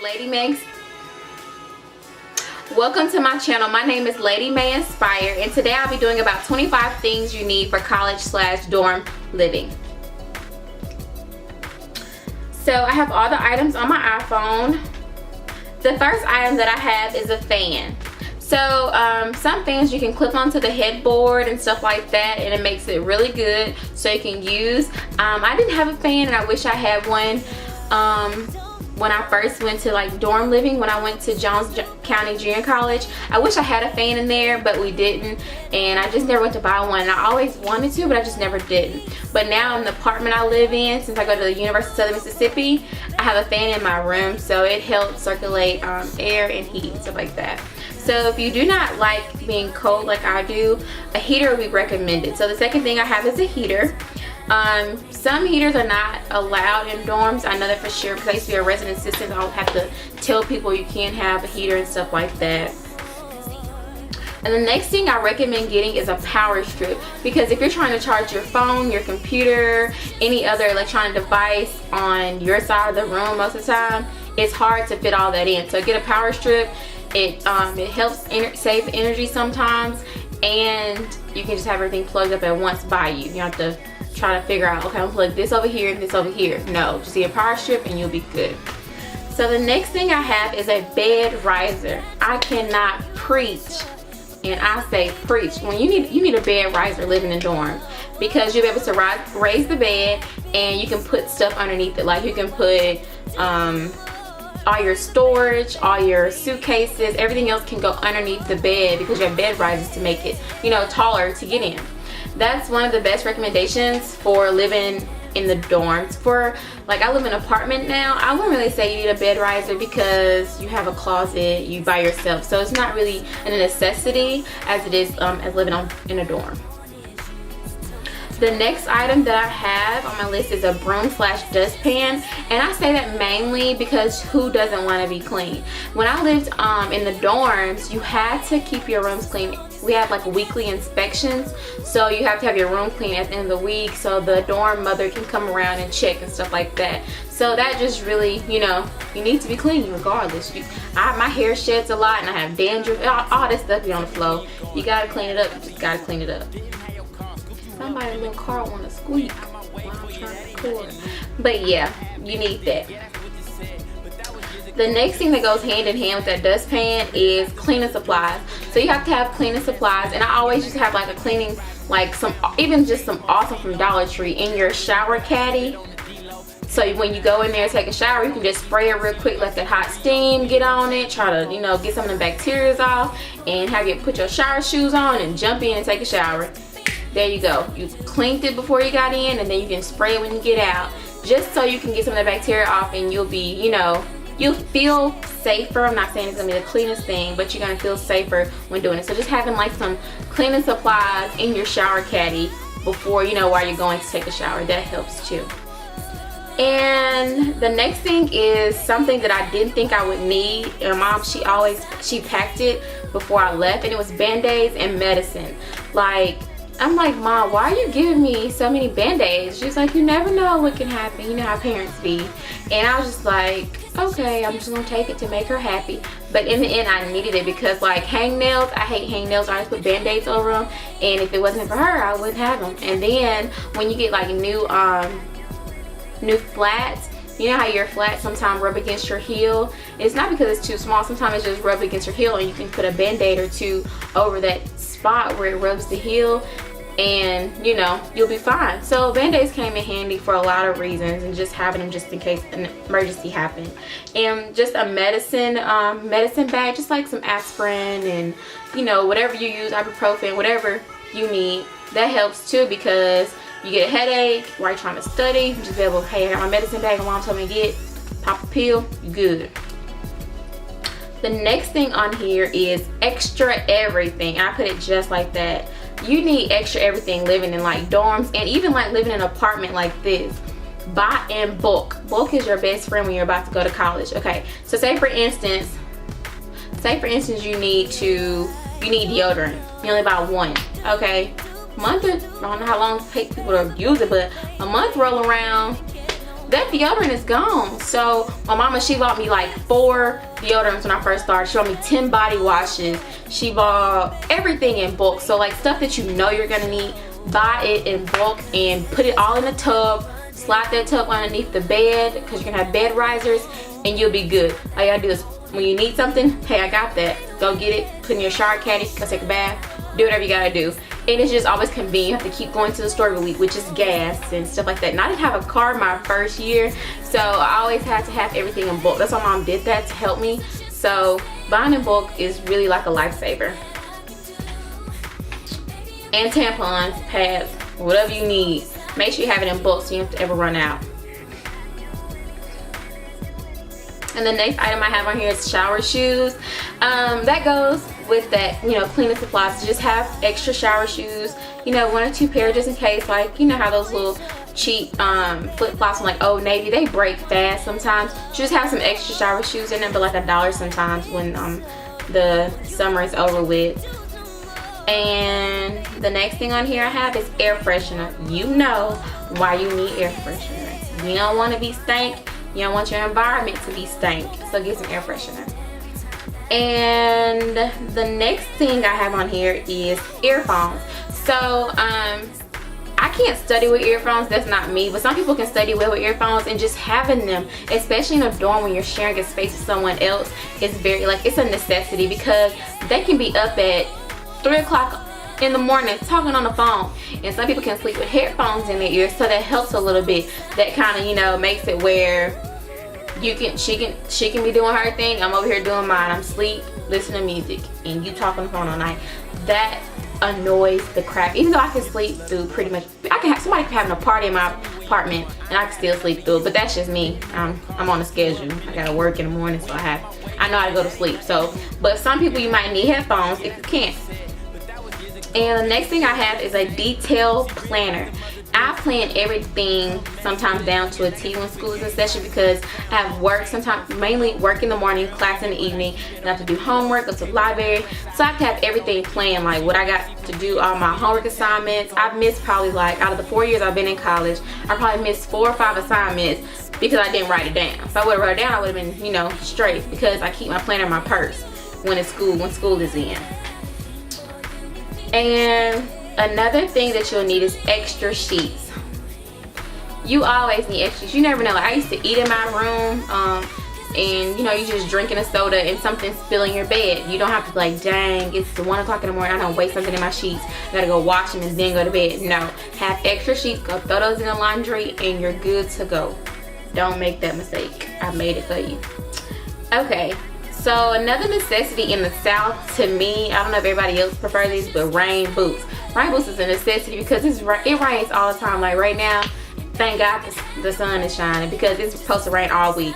Ladi Mae. Welcome to my channel. My name is Ladi Mae.inspire, and today I'll be doing about 25 things you need for college/dorm living. So I have all the items on my iPhone. The first item that I have is a fan. So some fans you can clip onto the headboard and stuff like that, and it makes it really good so you can use. I didn't have a fan, and I wish I had one when I first went to like dorm living, when I went to Jones County Junior College. I wish I had a fan in there, but we didn't, and I just never went to buy one. And I always wanted to, but I just never didn't. But now in the apartment I live in, since I go to the University of Southern Mississippi, I have a fan in my room, so it helps circulate air and heat and stuff like that. So if you do not like being cold like I do, a heater would be recommended. So the second thing I have is a heater. Some heaters are not allowed in dorms. I know that for sure because I used to be a resident assistant. I'll have to tell people you can't have a heater and stuff like that. And the next thing I recommend getting is a power strip, because if you're trying to charge your phone, your computer, any other electronic device on your side of the room most of the time, it's hard to fit all that in. So get a power strip. It helps save energy sometimes, and you can just have everything plugged up at once by you. You don't have to try to figure out, okay, I'm gonna plug this over here and this over here. No, just get a power strip and you'll be good. So the next thing I have is a bed riser. I cannot preach, and I say preach, when you need a bed riser living in dorms, because you'll be able to raise the bed and you can put stuff underneath it. Like you can put all your storage, all your suitcases, everything else can go underneath the bed because you have bed risers to make it, you know, taller to get in. That's one of the best recommendations for living in the dorms. For like, I live in an apartment now, I wouldn't really say you need a bed riser because you have a closet, you by yourself, so it's not really a necessity as it is as living in a dorm. The next item that I have on my list is a broom/dustpan, and I say that mainly because who doesn't want to be clean? When I lived in the dorms, you had to keep your rooms clean. We had like weekly inspections, so you have to have your room clean at the end of the week so the dorm mother can come around and check and stuff like that. So that just really, you know, you need to be clean regardless. My hair sheds a lot and I have dandruff, all this stuff be on the floor. You gotta clean it up, you just gotta clean it up. Somebody's little car wanna squeak while I'm trying to record. But yeah, you need that. The next thing that goes hand in hand with that dustpan is cleaning supplies. So you have to have cleaning supplies, and I always just have like a cleaning, like even just some awesome from Dollar Tree in your shower caddy. So when you go in there and take a shower, you can just spray it real quick, let that hot steam get on it, try to, you know, get some of the bacteria off, and have you put your shower shoes on and jump in and take a shower. There you go. You cleaned it before you got in, and then you can spray it when you get out, just so you can get some of the bacteria off, and you'll be, you know, you'll feel safer. I'm not saying it's gonna be the cleanest thing, but you're gonna feel safer when doing it. So just having like some cleaning supplies in your shower caddy before, you know, while you're going to take a shower, that helps too. And the next thing is something that I didn't think I would need, and Mom, she packed it before I left, and it was Band-Aids and medicine. Like, I'm like, Mom, why are you giving me so many Band-Aids? She's like, you never know what can happen. You know how parents be. And I was just like, okay, I'm just gonna take it to make her happy. But in the end, I needed it because like hangnails, I hate hangnails. I just put Band-Aids over them, and if it wasn't for her, I wouldn't have them. And then when you get like new flats, you know how your flat sometimes rub against your heel? It's not because it's too small. Sometimes it's just rub against your heel, and you can put a Band-Aid or two over that spot where it rubs the heel, and you know, you'll be fine. So Band-Aids came in handy for a lot of reasons, and just having them just in case an emergency happened. And just a medicine bag, just like some aspirin and, you know, whatever you use, ibuprofen, whatever you need, that helps too, because you get a headache while you're trying to study, you just be able, hey, I got my medicine bag, my mom told me to get, pop a pill, you good. The next thing on here is extra everything. I put it just like that. You need extra everything living in like dorms, and even like living in an apartment like this. Buy in bulk. Bulk is your best friend when you're about to go to college. Okay, so say for instance you need deodorant. You only buy one. Okay, month, I don't know how long it takes people to use it, but a month roll around, that deodorant is gone. So my mama, she bought me like 4 deodorants when I first started. She bought me 10 body washes. She bought everything in bulk. So like stuff that you know you're gonna need, buy it in bulk and put it all in a tub. Slide that tub underneath the bed, because you're gonna have bed risers, and you'll be good. All you gotta do is, when you need something, hey, I got that. Go get it, put in your shower caddy, go take a bath, do whatever you gotta do. And it's just always convenient. You have to keep going to the store every week, which is gas and stuff like that. And I didn't have a car my first year, so I always had to have everything in bulk. That's why mom did that, to help me. So buying in bulk is really like a lifesaver. And tampons, pads, whatever you need, make sure you have it in bulk so you don't have to ever run out. And the next item I have on here is shower shoes. That goes with that, you know, cleaning supplies. So just have extra shower shoes, you know, 1 or 2 pair just in case. Like, you know how those little cheap flip-flops from like Old Navy, they break fast sometimes. Just have some extra shower shoes in them, but like $1 sometimes when the summer is over with. And the next thing on here I have is air freshener. You know why you need air freshener. You don't want to be stank. You don't want your environment to be stank. So get some air freshener. And the next thing I have on here is earphones. So I can't study with earphones, that's not me, but some people can study well with earphones, and just having them, especially in a dorm when you're sharing a space with someone else, is very, like, it's a necessity, because they can be up at 3 o'clock in the morning talking on the phone, and some people can sleep with headphones in their ears, so that helps a little bit. That kind of, you know, makes it where she can be doing her thing, I'm over here doing mine. I'm asleep listening to music and you talk on the phone all night. That annoys the crap. Even though I can sleep through pretty much, somebody having a party in my apartment and I can still sleep through it, but that's just me. I'm on a schedule. I gotta work in the morning, so I know how to go to sleep. So, but some people, you might need headphones if you can't. And the next thing I have is a detail planner. I plan everything sometimes down to a T when school is in session, because I have work sometimes, mainly work in the morning, class in the evening, and I have to do homework, go to the library. So I have to have everything planned, like what I got to do, all my homework assignments. I've missed probably, like, out of the 4 years I've been in college, I probably missed 4 or 5 assignments because I didn't write it down. If I would have wrote it down, I would have been, you know, straight, because I keep my planner in my purse when school is in. And another thing that you'll need is extra sheets. You always need extra sheets. You never know. Like, I used to eat in my room, and you know, you just drinking a soda and something's spilling your bed. You don't have to be like, dang, it's 1 o'clock in the morning, I don't waste something in my sheets, I gotta go wash them and then go to bed. No, have extra sheets, go throw those in the laundry, and you're good to go. Don't make that mistake. I made it for you. Okay. So another necessity in the South, to me, I don't know if everybody else prefers these, but rain boots. Rain boots is a necessity because it rains all the time. Like right now, thank God the sun is shining, because it's supposed to rain all week.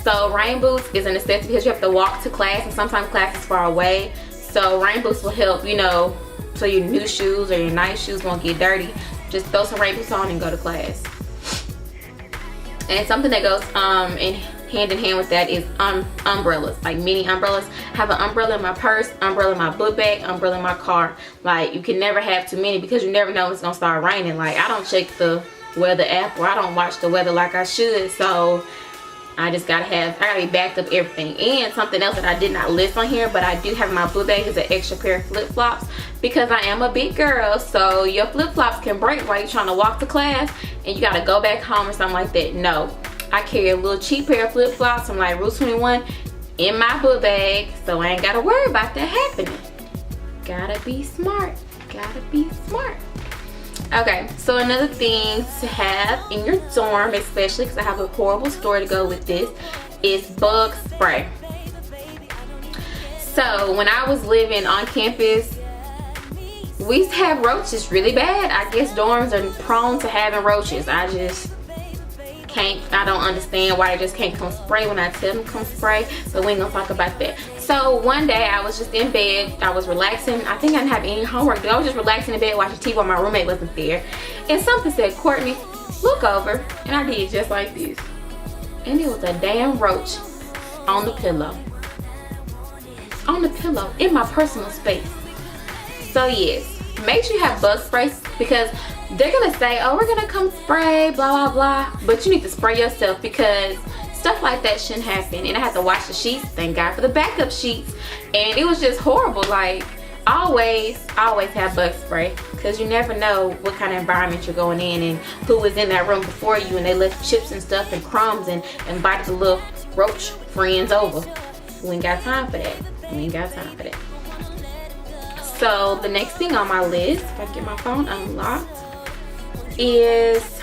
So rain boots is a necessity because you have to walk to class, and sometimes class is far away. So rain boots will help, you know, so your new shoes or your nice shoes won't get dirty. Just throw some rain boots on and go to class. And something that goes hand in hand with that is umbrellas, like mini umbrellas. I have an umbrella in my purse, umbrella in my book bag, umbrella in my car. Like, you can never have too many, because you never know when it's gonna start raining. Like, I don't check the weather app, or I don't watch the weather like I should, so I just I gotta be backed up everything. And something else that I did not list on here, but I do have in my book bag, is an extra pair of flip-flops, because I am a big girl, so your flip-flops can break while you're trying to walk to class and you gotta go back home or something like that. No, I carry a little cheap pair of flip-flops from like Rule 21 in my book bag, so I ain't gotta worry about that happening. Gotta be smart. Gotta be smart. Okay, so another thing to have in your dorm, especially because I have a horrible story to go with this, is bug spray. So when I was living on campus, we used to have roaches really bad. I guess dorms are prone to having roaches. I don't understand why they just can't come spray when I tell them come spray, but we ain't gonna talk about that. So one day I was just in bed, I was relaxing. I think I didn't have any homework, I was just relaxing in bed watching TV while my roommate wasn't there, and something said, Courtney, look over, and I did just like this, and it was a damn roach on the pillow in my personal space. So yes, make sure you have bug spray, because they're gonna say, oh, we're gonna come spray, blah blah blah, but you need to spray yourself, because stuff like that shouldn't happen. And I had to wash the sheets. Thank God for the backup sheets. And it was just horrible. Like, always have bug spray, because you never know what kind of environment you're going in and who was in that room before you, and they left chips and stuff and crumbs and invited the little roach friends over. We ain't got time for that. We ain't got time for that. So the next thing on my list, if I can get my phone unlocked, is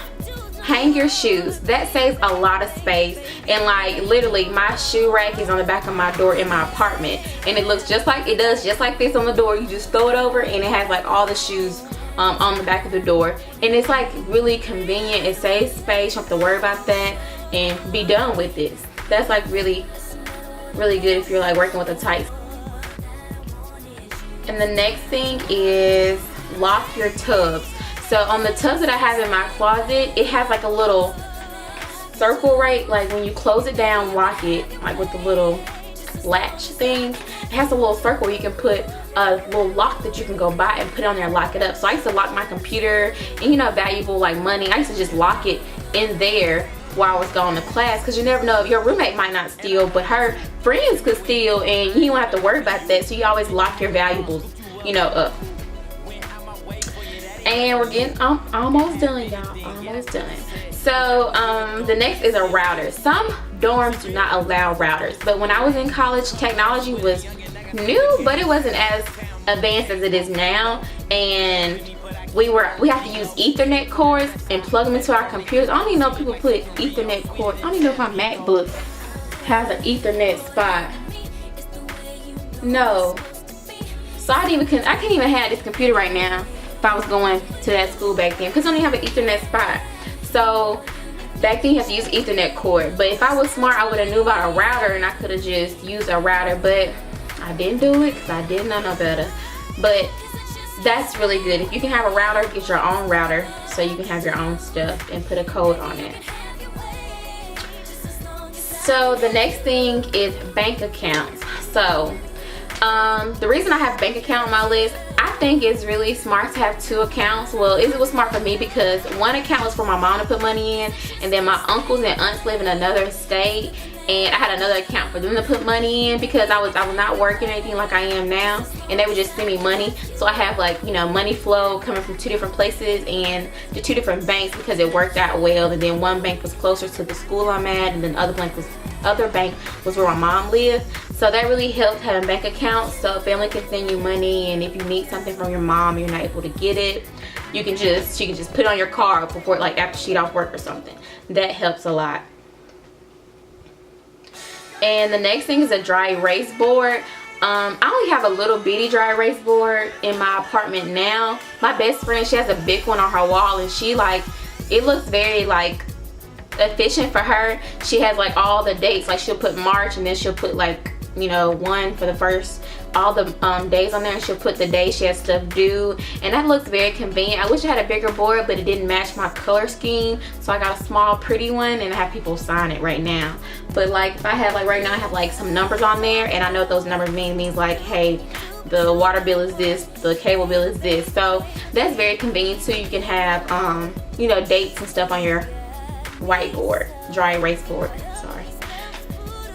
hang your shoes. That saves a lot of space. And like literally my shoe rack is on the back of my door in my apartment, and it looks just like, it does just like this on the door. You just throw it over and it has like all the shoes on the back of the door, and it's like really convenient. It saves space. You don't have to worry about that and be done with it. That's like really good if you're like working with a tight. And the next thing is lock your tubs. So on the tubs that I have in my closet, it has like a little circle, right? Like when you close it down, lock it, like with the little latch thing, it has a little circle where you can put a little lock that you can go buy and put it on there and lock it up. So I used to lock my computer and, you know, valuable like money, I used to just lock it in there while I was going to class, because you never know, your roommate might not steal, but her friends could steal, and you don't have to worry about that. So you always lock your valuables, you know, up. And we're getting almost done, y'all, almost done. So the next is a router. Some dorms do not allow routers, but when I was in college, technology was new, but it wasn't as advanced as it is now, and we have to use Ethernet cords and plug them into our computers. I don't even know if people put Ethernet cord. I don't even know if my MacBook has an Ethernet spot. No. So I can't even have this computer right now if I was going to that school back then, because I don't even have an Ethernet spot. So back then you have to use Ethernet cord. But if I was smart, I would have knew about a router, and I could have just used a router, but I didn't do it because I did not know better. But that's really good. If you can have a router, get your own router so you can have your own stuff and put a code on it. So the next thing is bank accounts. So the reason I have bank account on my list, I think it's really smart to have two accounts. Well, it was smart for me because one account was for my mom to put money in, and then my uncles and aunts live in another state, and I had another account for them to put money in, because I was not working or anything like I am now, and they would just send me money. So I have, like, you know, money flow coming from two different places and to two different banks, because it worked out well. And then one bank was closer to the school I'm at, and then the other bank was where my mom lived. So that really helped having bank accounts, so family can send you money, and if you need something from your mom, you're not able to get it, she can just put it on your card before, like, after she's off work or something. That helps a lot. And the next thing is a dry erase board. I only have a little bitty dry erase board in my apartment now. My best friend, she has a big one on her wall, and she, like, it looks very, like, efficient for her. She has, like, all the dates. Like, she'll put March, and then she'll put, like, you know, one for the first, all the days on there, and she'll put the day she has stuff due, and that looks very convenient. I wish I had a bigger board, but it didn't match my color scheme, so I got a small pretty one, and I have people sign it right now. But like, if I have, like, right now I have like some numbers on there, and I know what those numbers means like, hey, the water bill is this, the cable bill is this. So that's very convenient too. You can have you know, dates and stuff on your whiteboard, dry erase board, sorry.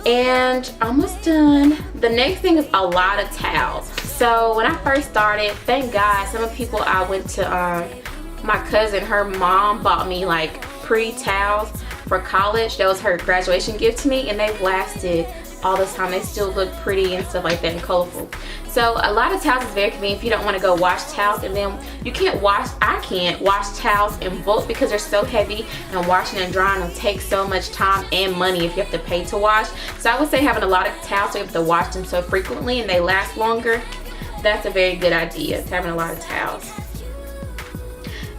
And almost done. The next thing is a lot of towels. So when I first started, thank God, some of the people I went to, my cousin, her mom bought me like pretty towels for college. That was her graduation gift to me, and they've lasted all this time. They still look pretty and stuff like that and colorful. So a lot of towels is very convenient if you don't want to go wash towels, and then you can't wash, I can't wash towels in bulk because they're so heavy, and washing and drying will take so much time and money if you have to pay to wash. So I would say having a lot of towels so you have to wash them so frequently and they last longer, that's a very good idea, having a lot of towels.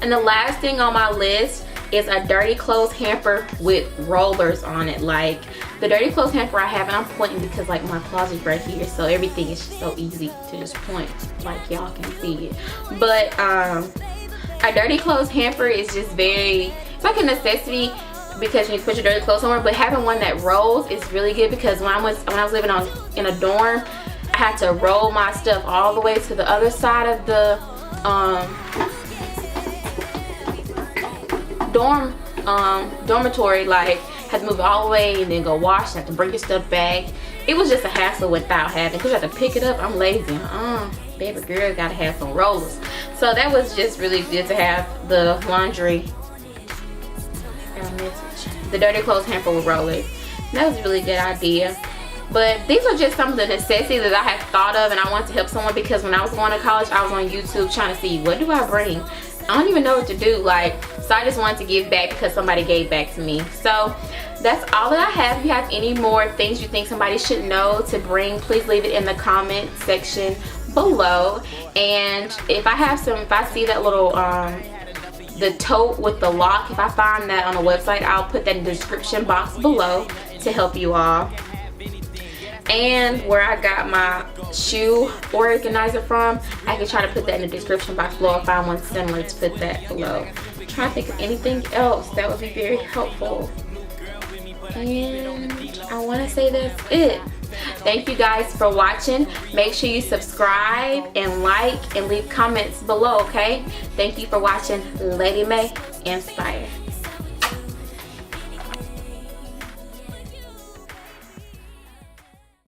And the last thing on my list is a dirty clothes hamper with rollers on it. Like, the dirty clothes hamper I have, and I'm pointing because like my closet's right here, so everything is just so easy to just point, like y'all can see it. But a dirty clothes hamper is just very, it's like a necessity because you need to put your dirty clothes somewhere, but having one that rolls is really good, because when I was living in a dorm, I had to roll my stuff all the way to the other side of the dormitory, like had to move it all the way and then go wash, have to bring your stuff back. It was just a hassle without having, because you have to pick it up. I'm lazy. Baby girl gotta have some rollers. So that was just really good to have the laundry, the dirty clothes hamper with rollers. That was a really good idea. But these are just some of the necessities that I had thought of, and I wanted to help someone, because when I was going to college, I was on YouTube trying to see, what do I bring? I don't even know what to do. Like, so I just wanted to give back because somebody gave back to me. So that's all that I have. If you have any more things you think somebody should know to bring, please leave it in the comment section below. And if I see that little the tote with the lock, if I find that on a website, I'll put that in the description box below to help you all. And where I got my shoe organizer from, I can try to put that in the description box below or find one similar to put that below. I'm trying to think of anything else that would be very helpful. And I want to say that's it. Thank you guys for watching. Make sure you subscribe and like and leave comments below, okay? Thank you for watching Ladi Mae Inspire.